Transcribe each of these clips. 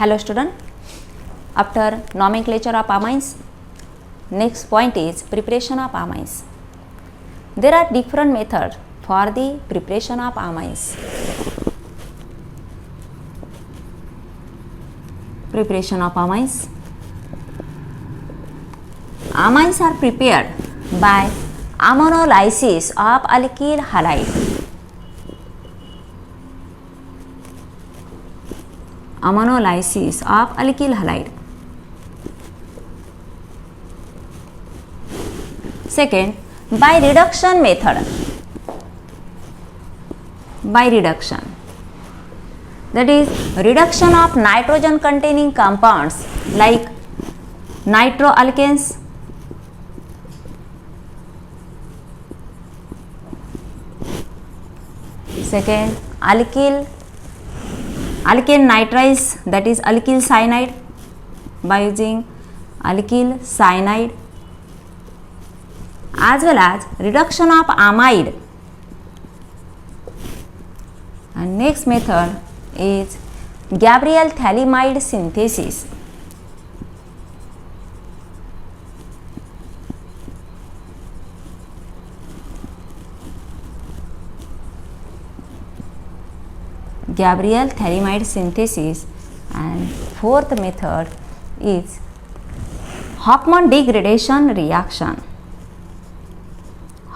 Hello student, after nomenclature of amines, next point is preparation of amines. There are different methods for the preparation of amines. Preparation of amines. Amines are prepared by ammonolysis of alkyl halide. Ammonolysis of alkyl halide. Second, by reduction method. By reduction, that is reduction of nitrogen containing compounds like nitroalkanes, second alkane nitrides, that is alkyl cyanide, by using alkyl cyanide, as well as reduction of amide. And next method is Gabriel phthalimide synthesis. Gabriel phthalimide synthesis. And fourth method is Hofmann degradation reaction.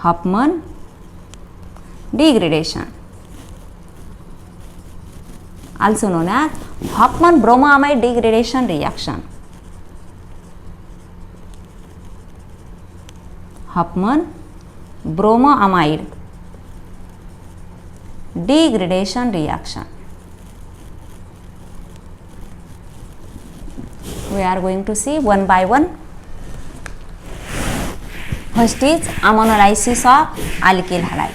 Hofmann degradation, also known as Hofmann bromoamide degradation reaction. Hofmann bromoamide degradation reaction. We are going to see one by one. First is ammonolysis of alkyl halide.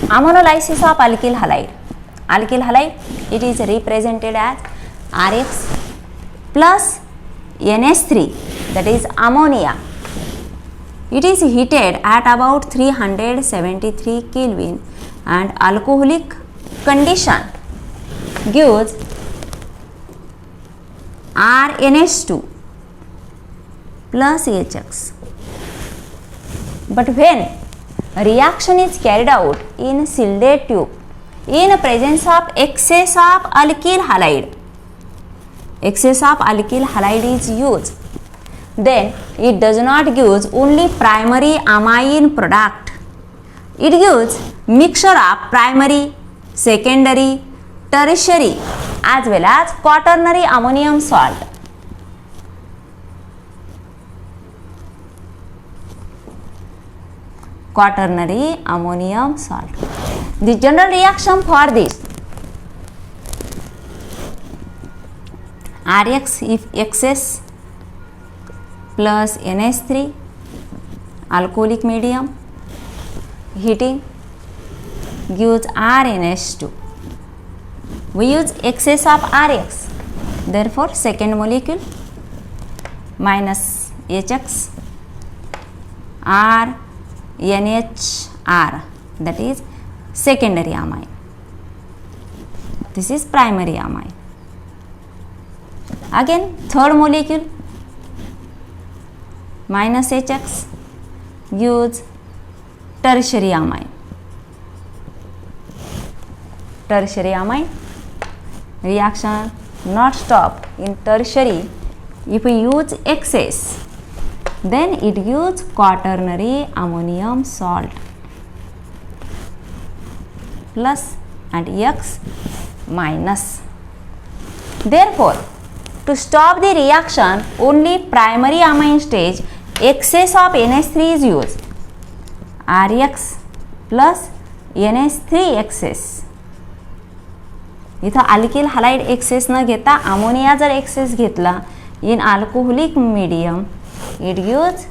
Ammonolysis of alkyl halide. Alkyl halide, it is represented as Rx plus NH3, that is ammonia. It is heated at about 373 Kelvin and alcoholic condition gives RNH2 plus HX. But when reaction is carried out in shielded tube in presence of excess of alkyl halide, excess of alkyl halide is used, then it does not give only primary amine product. It gives mixture of primary, secondary, tertiary as well as quaternary ammonium salt. Quaternary ammonium salt. The general reaction for this, Rx if excess plus NH3 alcoholic medium heating gives RNH2. We use excess of Rx, therefore second molecule minus HX RNHR, that is secondary amine. This is primary amine. Again third molecule minus HX gives tertiary amine. Tertiary amine reaction not stop in tertiary. If we use excess, then it gives quaternary ammonium salt plus and X minus. Therefore, to stop the reaction, only primary amine stage excess of NH3 is used. Rx plus NH3 excess. इथं alkyl halide access न घेता ammonia जर access घेतला in alcoholic medium, it gives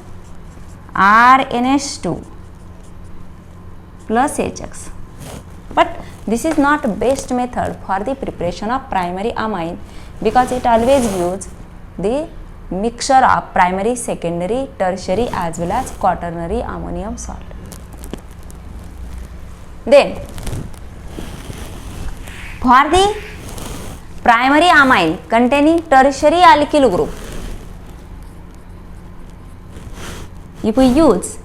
RNH2 plus HX. But this is not best method for the preparation of primary amine because it always gives the mixture of primary, secondary, tertiary as well as quaternary ammonium salt. Then for the primary amine containing tertiary alkyl group, if we use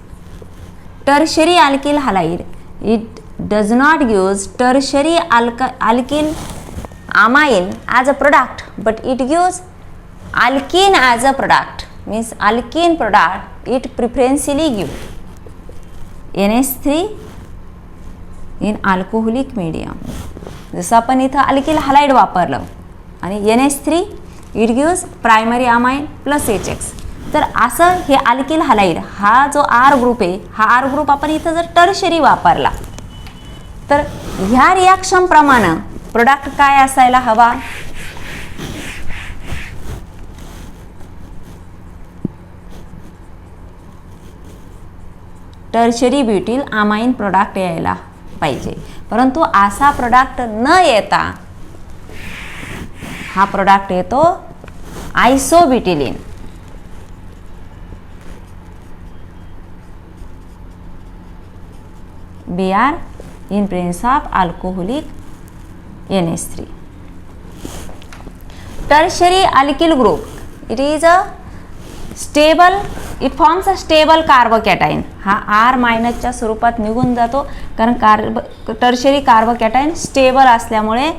tertiary alkyl halide, it does not use tertiary alkyl amine as a product, but it gives alkene as a product. Means alkene product it preferentially gives NH3 in alcoholic medium. जसं आपण इथं alkyl halide वापरलं आणि NH3 it gives primary amine plus HX. तर असं हे alkyl halide हा जो R ग्रुप आहे, हा R ग्रुप आपण इथं जर टर्शरी वापरला तर ह्या रिॲक्शन प्रमाणे प्रोडक्ट काय असायला हवा, टर्शरी ब्युटिल अमाइन प्रोडक्ट यायला पाहिजे. परंतु असा प्रोडक्ट न येता हा प्रोडक्ट येतो आयसोब्युटिलीन. Br in presence of alcoholic NH3. Tertiary alkyl group, it is a stable, it forms a stable carbocation. हा R मायनस च्या स्वरूपात निघून जातो कारण टर्शरी कार्बोकॅटायन स्टेबल असल्यामुळे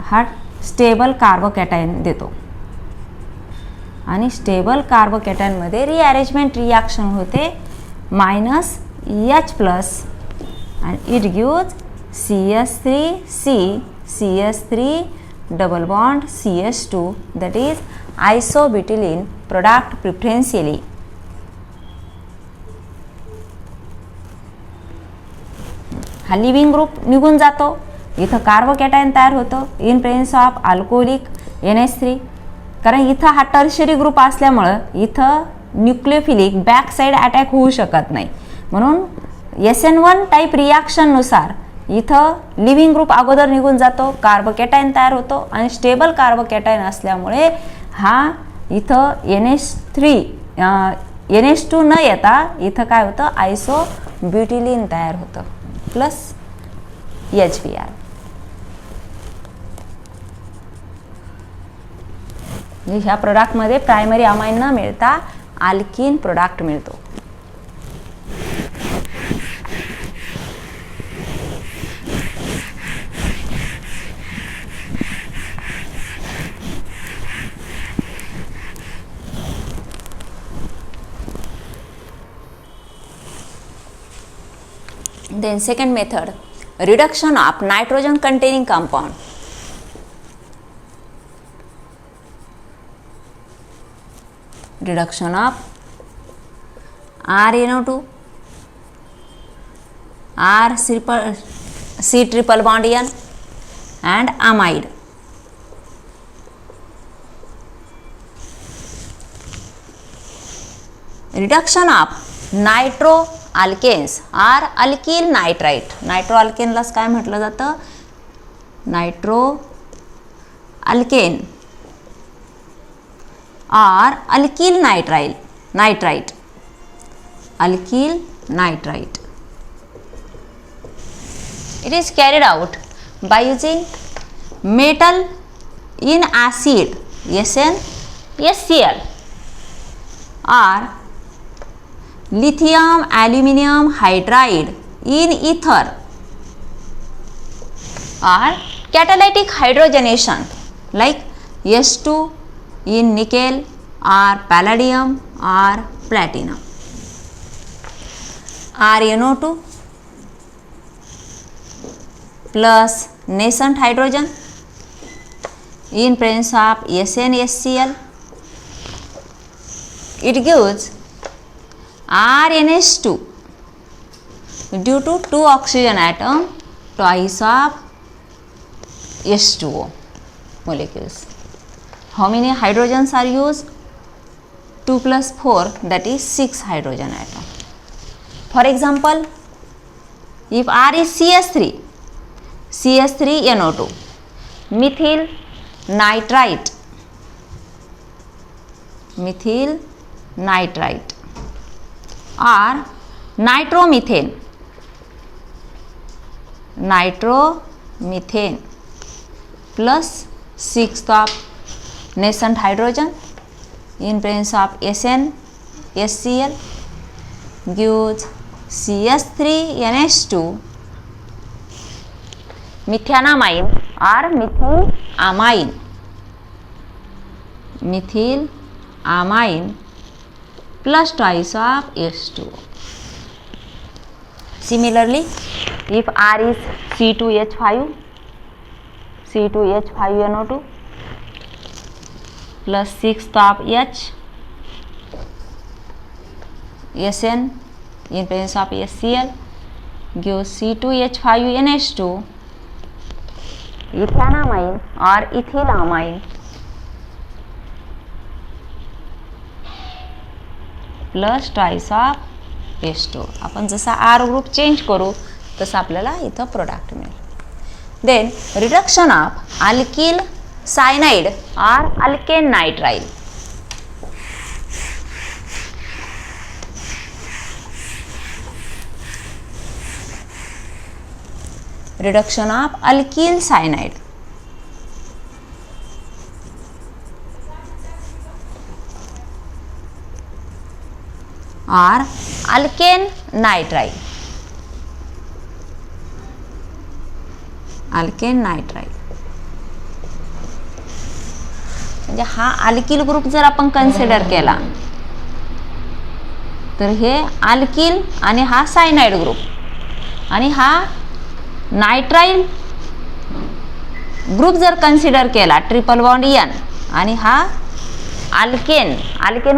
हा स्टेबल कार्बोकॅटायन देतो आणि स्टेबल कार्बोकॅटायन मध्ये रिअरेंजमेंट रिॲक्शन होते minus H plus and it gives CH3C, CH3 double bond CH2, that is isobutylene product preferentially. हा लिव्हिंग ग्रुप निघून जातो, इथं कार्बोकॅटायन तयार होतं in presence of alcoholic NH3. कारण इथं हा टर्शरी ग्रुप असल्यामुळं इथं न्यूक्लियोफिलिक बॅक साईड अटॅक होऊ शकत नाही. म्हणून SN1 टाईप रिॲक्शननुसार इथं लिव्हिंग ग्रुप अगोदर निघून जातो, कार्बोकॅटायन तयार होतो आणि स्टेबल कार्बोकॅटायन असल्यामुळे हा इथं NH2 न येता इथं काय होतं आयसोब्युटिलीन तयार होतं प्लस HBr. ह्या प्रोडक्टमध्ये प्रायमरी अमाइन न मिळता अल्किन प्रोडक्ट मिळतो. Then second method, reduction of nitrogen containing compound. Reduction of RNO2, C triple bond N and amide. Reduction of nitroalkanes or alkyl nitrite. Nitro अल्केनलाच काय म्हटलं जातं, nitroalkane or alkyl nitrite alkyl nitrite. It is carried out by using metal in acid SnSCl or lithium aluminum hydride in ether or catalytic hydrogenation like S2 in nickel or palladium or platinum. RNO2 plus nascent hydrogen in presence of SnSCl, it gives RNH2 due to 2 oxygen atom twice of H2O molecules. How many hydrogens are used? 2 plus 4, that is 6 hydrogen atom. For example, if R is CH3NO2, methyl nitrite methyl nitrite or nitromethane plus 6th of nascent hydrogen in presence of SN HCl gives CH3NH2 methanamine or methylamine plus twice of H2O. Similarly, if R is C2H5NO2 plus 6th of H SN in presence of HCl gives C2H5NH2 ethanamine or ethylamine plus twice of H2. आपण जसा R group change करू तसं आपल्याला इथं product मिळेल. Then reduction of alkyl cyanide or alkane nitrile. Reduction of alkyl cyanide or alkane nitrile. म्हणजे हा alkyl group जर आपण कन्सिडर केला तर हे अल्किल आणि हा सायनाइड ग्रुप आणि हा नाइट्राइल ग्रुप जर कन्सिडर केला ट्रिपल बॉन्ड N आणि हा अल्केन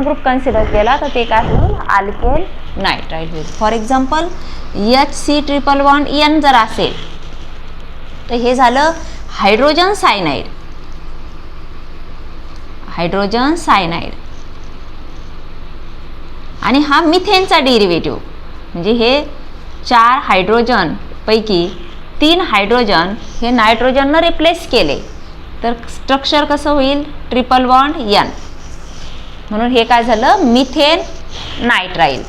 ग्रुप कन्सिडर केला तर ते काय होईल अल्केन नाइट्राइल होईल. For example HC triple bond N जर असेल तर हे झालं हायड्रोजन सायनाइड आणि हा मिथेनचा डेरिव्हेटिव्ह. म्हणजे हे 4 हायड्रोजन पैकी 3 हायड्रोजन हे नायट्रोजननं रिप्लेस केले तर स्ट्रक्चर कसं होईल ट्रिपल बॉन्ड N. म्हणून हे काय झालं मिथेन नाइट्राइल.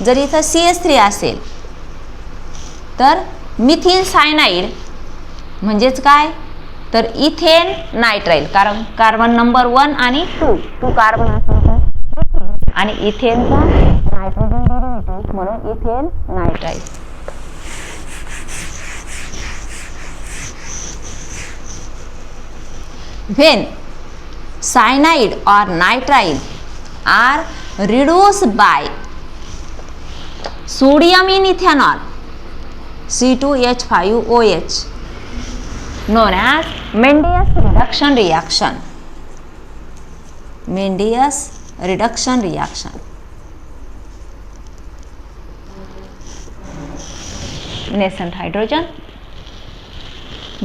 जर इथं CH3 असेल तर मिथिल सायनाइड म्हणजेच काय तर इथेन नाइट्राइल. कारण कार्बन नंबर 1 आणि 2 कार्बन असेल आणि इथेनचा नायट्रोजन डेरिव्हेटिव्ह म्हणून ethane nitrile. When cyanide or nitrile are reduced by sodium in ethanol C2H5OH known as Mendeus reduction reaction. Nascent hydrogen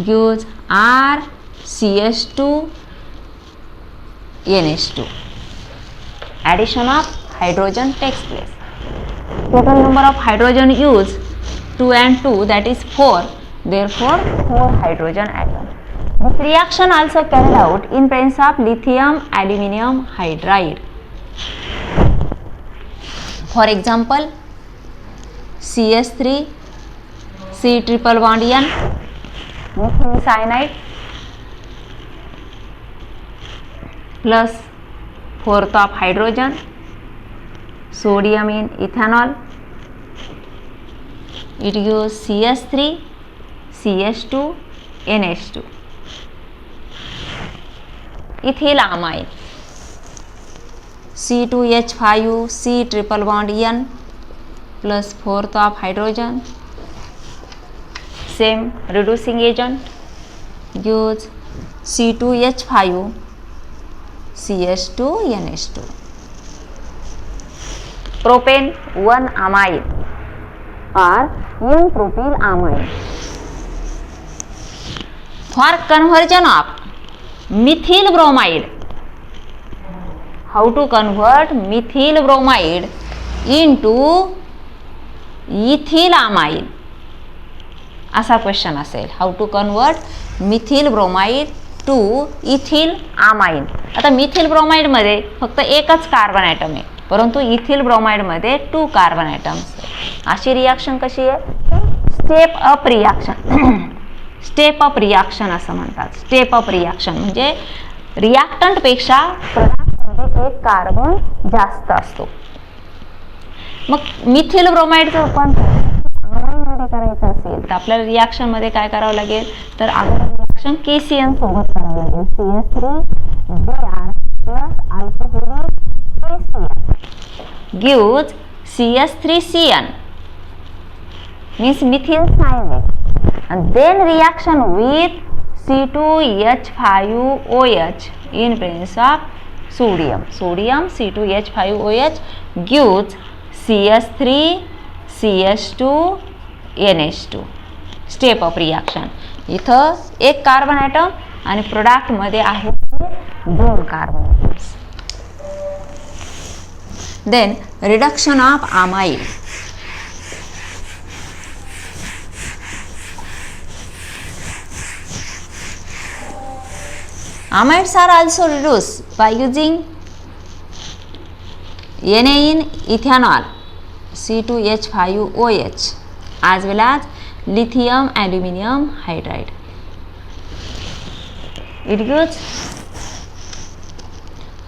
gives RCH2NH2. Addition of hydrogen takes place. Total number of hydrogen used 2 and 2, that is 4. Therefore 4 hydrogen atoms. This reaction also carried out in presence of lithium aluminium hydride. For example, CH3 C triple bond N methyl cyanide plus 4th of hydrogen sodium in ethanol. It gives CH3 CH2 NH2. Ethylamine C2H5 C triple bond N plus 4th of hydrogen same reducing agent gives C2H5 CH2 NH2. Propane 1 amine or N-propyl amine. For conversion of methyl bromide, how to convert methyl bromide into ethylamine असा question असेल. How to convert methyl bromide to ethyl amine. आता methyl ब्रोमाइडमध्ये फक्त एकच carbon atom आहे, परंतु ethyl ब्रोमाइडमध्ये 2 carbon atoms. अशी रिॲक्शन कशी आहे? Step up reaction. Step up reaction असं म्हणतात. स्टेप अप रिॲक्शन म्हणजे रिॲक्टंटपेक्षा प्रॉडक्टमध्ये एक कार्बन जास्त असतो. मग मिथिल ब्रोमाइडचं रूपांतर आमाइनमध्ये करायचं असेल तर आपल्याला रिॲक्शनमध्ये काय करावं लागेल? तर अगोदर रिॲक्शन KCN सोबत करावं लागेल. CH3Br plus alcoholic KCN gives CH3CN means methyl cyanide, and then reaction with C2H5OH in presence of sodium. Sodium C2H5OH gives CH3CH2NH2. Step of reaction. इथं एक कार्बन ॲटम आणि प्रोडक्टमध्ये आहे 2 carbon atoms. Then reduction of amide. Amides are also reduced by using Na in ethanol C2H5OH as well as lithium aluminum hydride. It gives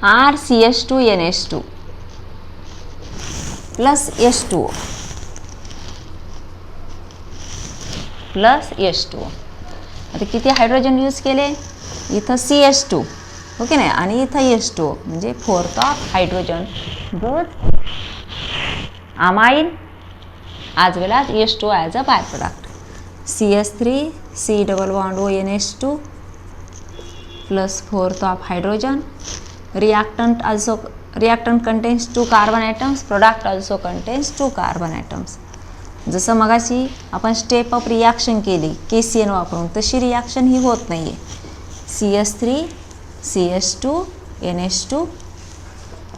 RCH2NH2 plus H2O plus H2O. आता किती hydrogen use केले? इथं CH2 okay नाही आणि इथं H2O म्हणजे 4th of hydrogen both amine as well as H2O as a byproduct. CH3 C double bond ONH2 plus 4th of hydrogen. Reactant contains 2 carbon atoms. Product also contains 2 carbon atoms. जसं मगाशी आपण step up reaction केली KCN वापरून, तशी reaction ही होत नाही आहे. CH3 CH2 NH2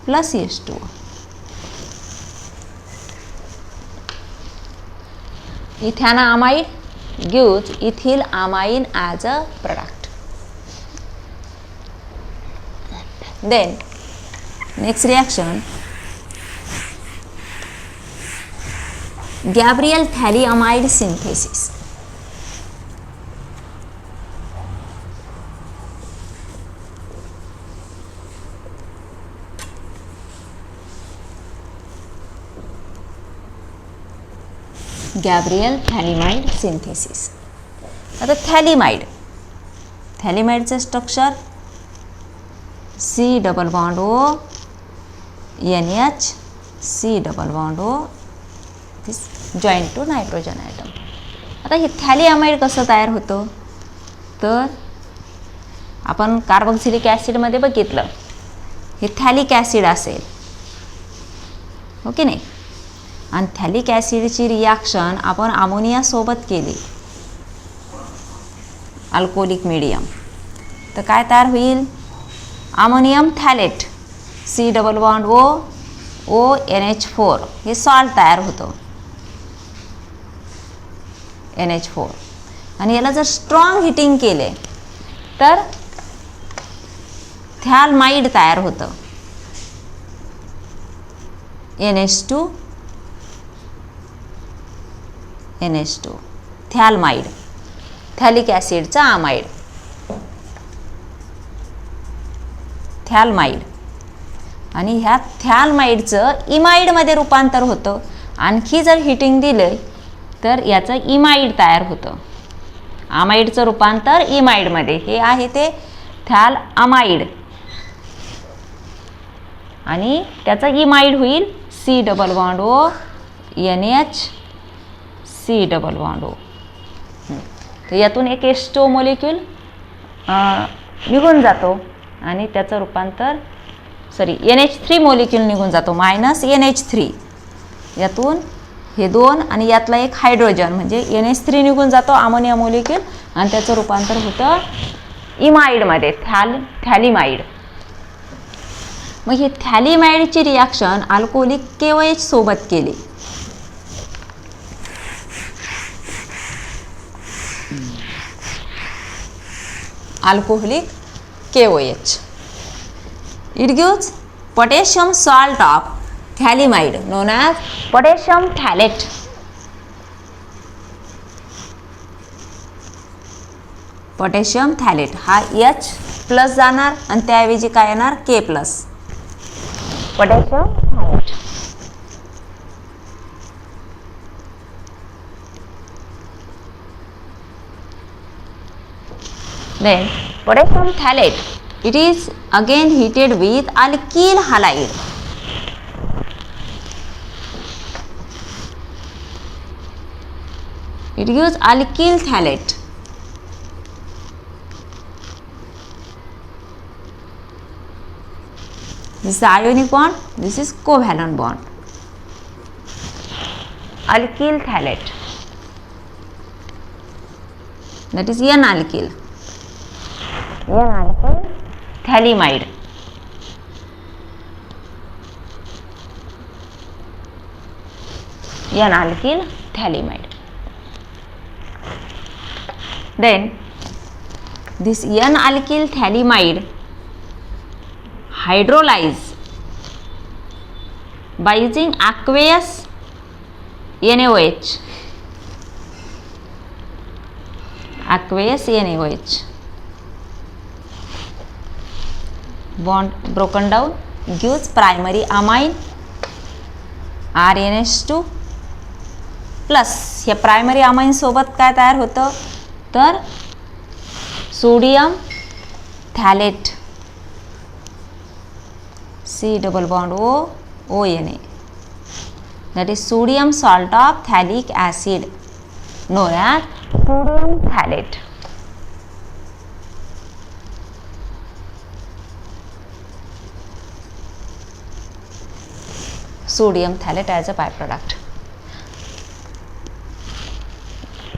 plus H2O. Ethanamide gives ethyl amine as a product. Then next reaction, Gabriel thaliamide synthesis. Gabriel phthalimide synthesis. आता थॅलिमाइडचं structure C double bond O NH C double bond O joint to nitrogen atom. आता हे थॅलियामाइड कसं तयार होतं? तर आपण carboxylic ॲसिडमध्ये बघितलं, हे थॅलिक ॲसिड असेल ओके नाही, आणि थॅलिक ॲसिडची रिॲक्शन आपण अमोनियासोबत केली अल्कोहोलिक मीडियम, तर काय तयार होईल? Ammonium phthalate C double bond O NH4 हे सॉल्ट तयार होतं NH4. आणि याला जर स्ट्रॉंग हिटिंग केले तर थॅलमाइड तयार होतं NH2 थॅलमाइड, थॅलिक ॲसिडचा आमाइड थॅलमाइड. आणि ह्या थॅलमाइडचं इमाइडमध्ये रूपांतर होतं. आणखी जर हिटिंग दिलं तर याचं इमाइड तयार होतं. आमाइडचं रूपांतर इमाइडमध्ये, हे आहे ते थॅलआमाइड, आणि त्याचं इमाइड होईल C double bond O NH C double bond O. तर यातून एक H2O मॉलिक्यूल निघून जातो आणि त्याचं रूपांतर NH3 मॉलिक्यूल निघून जातो मायनस NH3. यातून हे 2 आणि यातला एक हायड्रोजन म्हणजे NH3 निघून जातो अमोनिया मॉलिक्यूल, आणि त्याचं रूपांतर होतं इमाइडमध्ये थॅलिमाइड. मग हे थॅलिमाइडची रिॲक्शन अल्कोहोलिक KOH सोबत केली. alcoholic KOH. It gives potassium salt of phthalimide known as potassium phthalate. Potassium phthalate हा H प्लस जाणार आणि त्याऐवजी काय येणार K plus. Potassium phthalate. Then potassium phthalate, it is again heated with alkyl halide. It gives alkyl phthalate. This is ionic bond, this is covalent bond. Alkyl phthalate, that is N-alkyl. N-alkyl phthalimide. N-alkyl phthalimide. Then this N-alkyl phthalimide hydrolyze by using aqueous NaOH. Aqueous NaOH. Bond broken down gives primary amine RNH2 plus या primary amine सोबत काय तयार होतं तर sodium थॅलेट C double bond ONA, that is sodium salt of phthalic acid known as sodium phthalate. Sodium phthalate as a byproduct.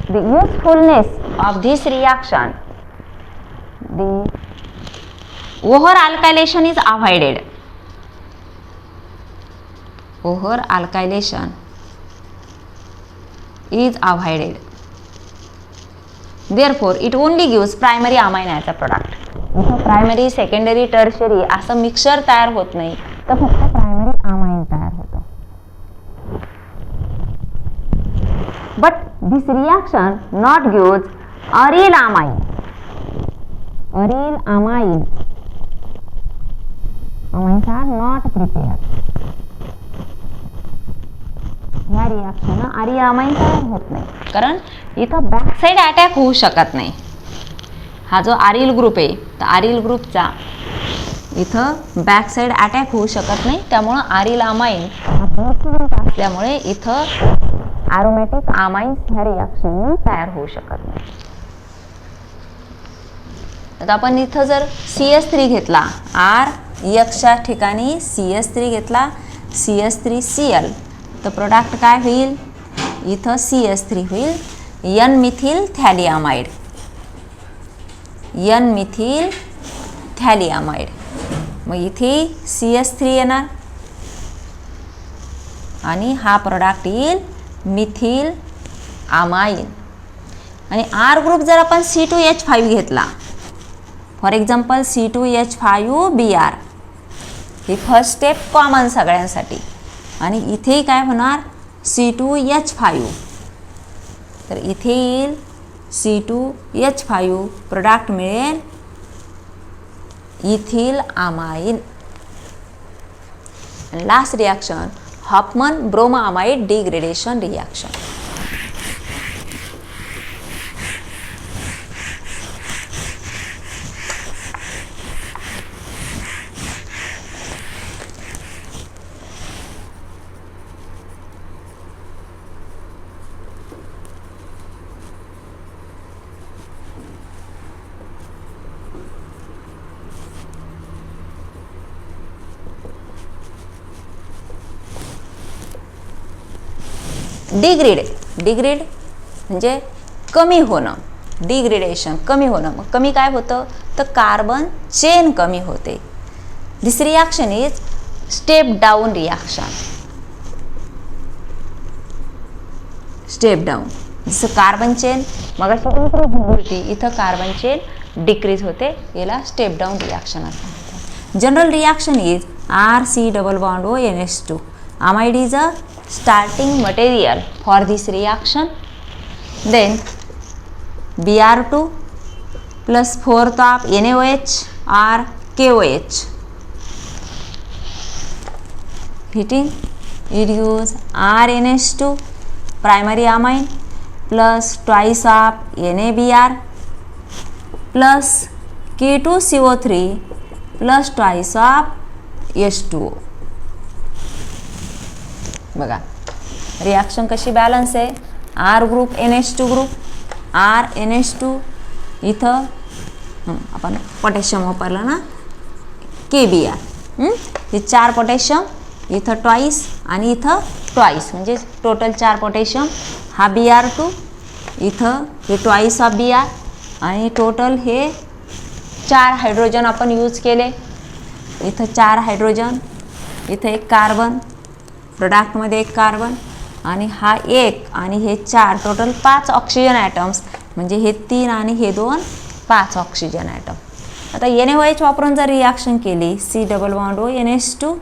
The usefulness of this reaction, the over alkylation is avoided. Over alkylation is avoided. Therefore, it only gives primary amine as a product. Primary secondary tertiary असं mixture तयार होत नाही तर फक्त primary amine तयार होतं. But this reaction not gives aryl amine. Aryl amine. Amines are not prepared. ह्या reaction आर्य amine तयार होत नाही कारण इथं बॅक साइड अटॅक होऊ शकत नाही. हा जो आरिल ग्रुप आहे तर आरिल ग्रुपचा इथं बॅक साइड अटॅक होऊ शकत नाही त्यामुळे आरिल अमाइन असल्यामुळे इथं अरोमॅटिक अमाइन्स ह्या रिॲक्शन तयार होऊ शकत नाही. आता आपण इथं जर CS3 घेतला R च्या ठिकाणी CS3 घेतला CS3Cl तर प्रोडक्ट काय होईल इथं CS3 होईल N मिथिल थॅलियामाइड. N मिथिल थॅलियामाइड मग इथे CS3 येणार आणि हा प्रोडक्ट येईल मिथिल अमाइन. आणि R ग्रुप जर आपण C2H5 घेतला for example C2H5Br he first step common सगळ्यांसाठी आणि इथे काय होणार C2H5 तर इथे येईल C2H5 प्रोडक्ट मिळेल ethylamine. Last reaction Hofmann bromamide degradation reaction. Degrade म्हणजे कमी होणं डिग्रेडेशन कमी होणं मग कमी काय होतं तर कार्बन चेन कमी होते. This reaction is step down reaction. Step down जसं कार्बन चेन मग इथं कार्बन चेन डिक्रीज होते, याला स्टेप डाऊन रिॲक्शन असं म्हणतात. General reaction is RC double bond O NH2. Amide is a starting material for this reaction. Then Br2 plus fourth of NaOH or KOH. Heating, it gives RNH2 primary amine plus twice of NaBr plus K2CO3 plus twice of H2O. बघा reaction कशी balance आहे. R group NH2 group, R NH2, इथं आपण potassium वापरलं ना KBr, हे 4 potassium, इथं twice आणि इथं ट्वाईस, म्हणजे टोटल 4 पोटॅशियम. हा Br2, इथं हे ट्वाईस ऑफ Br, आणि टोटल हे 4 हायड्रोजन आपण यूज केले. इथं 4 हायड्रोजन, इथं एक कार्बन, प्रोडक्टमध्ये एक कार्बन, आणि हा एक आणि हे 4, टोटल 5 ऑक्सिजन ॲटम्स, म्हणजे हे 3 आणि हे 2, 5 ऑक्सिजन ॲटम. आता NaOH वापरून जर रिॲक्शन केली, C double bond O NH2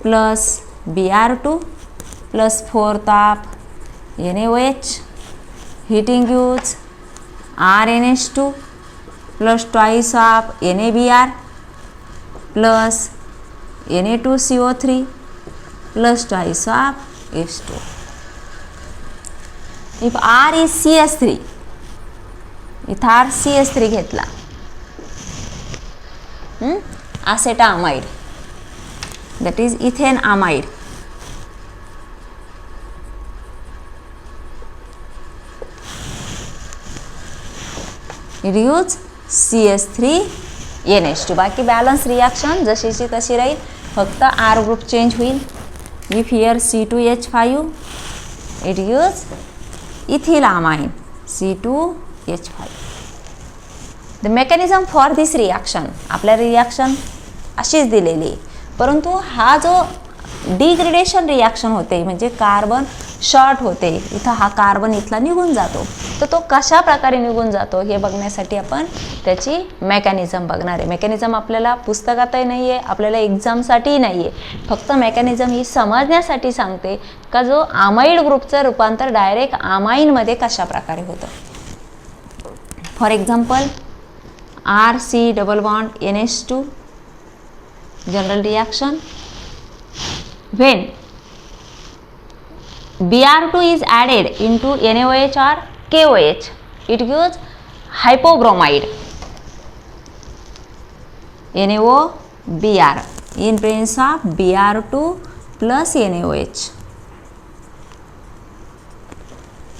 plus Br2 plus fourth of NaOH, heating use RNH2 plus twice of NaBr plus Na2CO3 plus twice of H2. If R is CS3, इथं R CS3 घेतला, acetamide, that is ethane amide. It use CS3 NH2. बाकी balance reaction जशीची तशी राहील, फक्त R group change होईल. If here C2H5, it use ethylamine C2H5. The mechanism for this reaction, आपल्या reaction अशीच दिलेली, परंतु हा जो डिग्रेडेशन रिॲक्शन होते, म्हणजे कार्बन शॉर्ट होते, इथं हा कार्बन इथला निघून जातो, तर तो कशा प्रकारे निघून जातो हे बघण्यासाठी आपण त्याची मेकॅनिझम बघणार आहे. मेकॅनिझम आपल्याला पुस्तकातही नाही आहे, आपल्याला एक्झामसाठीही नाही आहे, फक्त मेकॅनिझम ही समजण्यासाठी सांगते का जो आमाइड ग्रुपचं रूपांतर डायरेक्ट आमाइनमध्ये कशा प्रकारे होतं. For example RC double bond NH2 general reaction, when Br2 is added into NaOH or KOH, it gives hypobromide, NaOBr, in presence of Br2 plus NaOH.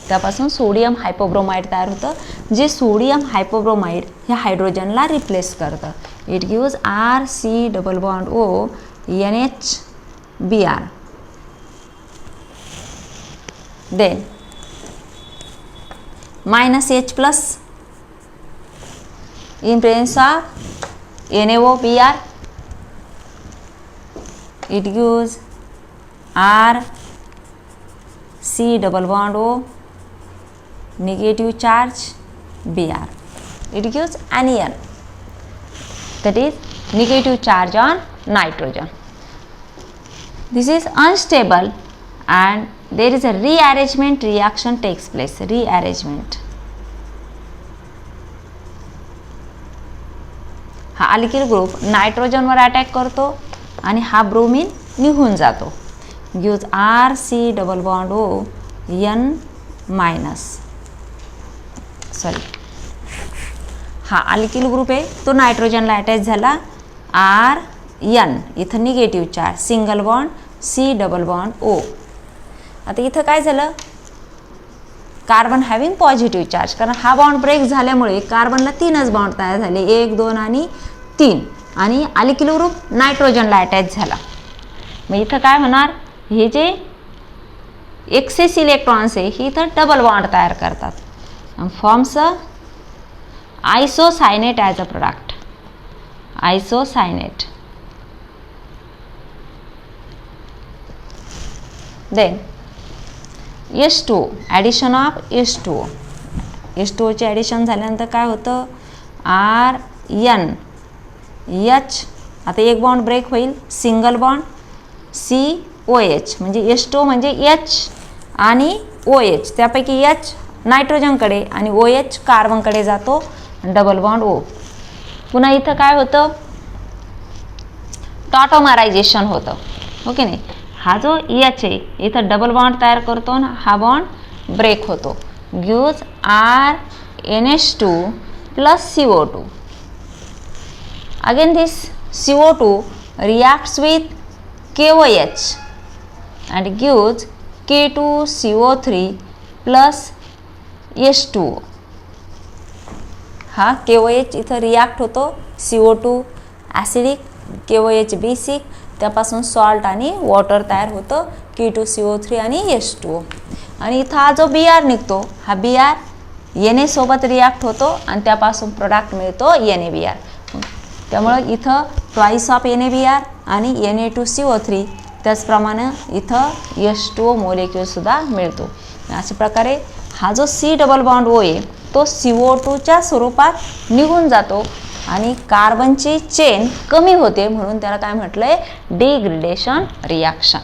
त्यापासून सोडियम हायपोब्रोमाइड तयार होतं, जे सोडियम हायपोब्रोमाइड ह्या हायड्रोजनला रिप्लेस करतं. It gives RC double bond O NHBr. Then minus H plus in presence of NaOBr, it gives R C double bond O negative charge Br. It gives anion, that is negative charge on nitrogen. This is unstable and there is a rearrangement reaction takes place. Rearrangement. हा alkyl group नायट्रोजनवर attack करतो आणि हा bromine निघून जातो. Gives RC double bond O N minus, sorry, हा alkyl group आहे, तो नायट्रोजनला attach झाला, RN, इथं negative charge, single bond C double bond O. आता इथं काय झालं, कार्बन हॅविंग पॉझिटिव्ह चार्ज, कारण हा बॉन्ड ब्रेक झाल्यामुळे कार्बनला 3च बॉन्ड तयार झाले, 1, 2 आणि 3, आणि अल्किल ग्रुप नायट्रोजनला अटॅच झाला. मग इथं काय होणार, हे जे एक्सेस इलेक्ट्रॉन्स आहे ही इथं डबल बॉन्ड तयार करतात, forms isocyanate as a product, isocyanate. Then H2O, addition of H2O. H2O चे ॲडिशन झाल्यानंतर काय होतं, आर एन एच, आता एक बॉन्ड ब्रेक होईल, single bond C O H, म्हणजे H2 म्हणजे एच आणि ओ एच, त्यापैकी एच नायट्रोजनकडे आणि ओ एच कार्बनकडे जातो, डबल बॉन्ड ओ. पुन्हा इथं काय होतं, टॉटोमरायझेशन होतं, ओके नाही. हा जो एच आहे इथं डबल बॉन्ड तयार करतो ना, हा बॉन्ड ब्रेक होतो, gives R NH2 plus CO2. Again this CO2 reacts with KOH and gives K2CO3 plus H2O. हा KOH इथं रिॲक्ट होतो, CO2 ॲसिडिक, KOH बेसिक, त्यापासून सॉल्ट आणि वॉटर तयार होतं, K2CO3 आणि H2O. आणि इथं हा जो Br निघतो, हा Br Na सोबत रिॲक्ट होतो आणि त्यापासून प्रोडक्ट मिळतो NaBr. त्यामुळे इथं ट्वाईस ऑफ NaBr आणि Na2CO3, त्याचप्रमाणे इथं H2O मोलेक्युलसुद्धा मिळतो. अशा प्रकारे हा जो C डबल बॉन्ड O आहे तो CO2च्या स्वरूपात निघून जातो आणि कार्बनची चेन कमी होते, म्हणून त्याला काय म्हटलंय, डिग्रेडेशन रिॲक्शन.